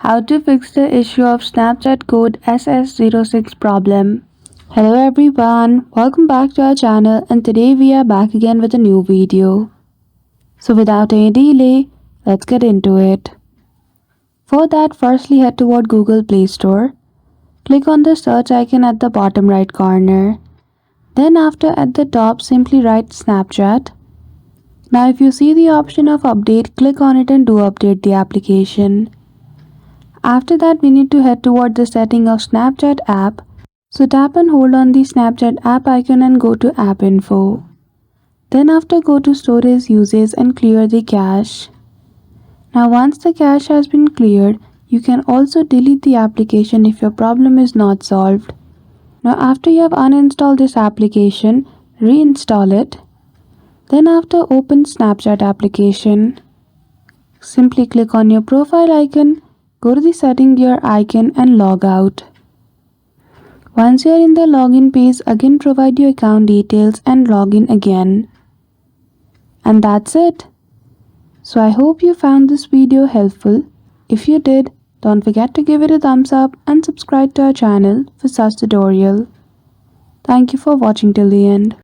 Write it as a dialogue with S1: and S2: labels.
S1: How to fix the issue of Snapchat code SS06 problem. Hello everyone, welcome back to our channel and today we are back again with a new video. So without any delay, let's get into it. For that, firstly head toward Google Play Store. Click on the search icon at the bottom right corner. Then after at the top, simply write Snapchat. Now if you see the option of update, click on it and do update the application. After that, we need to head toward the setting of Snapchat app. So tap and hold on the Snapchat app icon and go to app info. Then after go to storage uses and clear the cache. Now once the cache has been cleared, you can also delete the application if your problem is not solved. Now after you have uninstalled this application, reinstall it. Then after open Snapchat application. Simply click on your profile icon, go to the setting gear icon and log out. Once you are in the login page, again provide your account details and log in again. And that's it. So I hope you found this video helpful. If you did, don't forget to give it a thumbs up and subscribe to our channel for such tutorial. Thank you for watching till the end.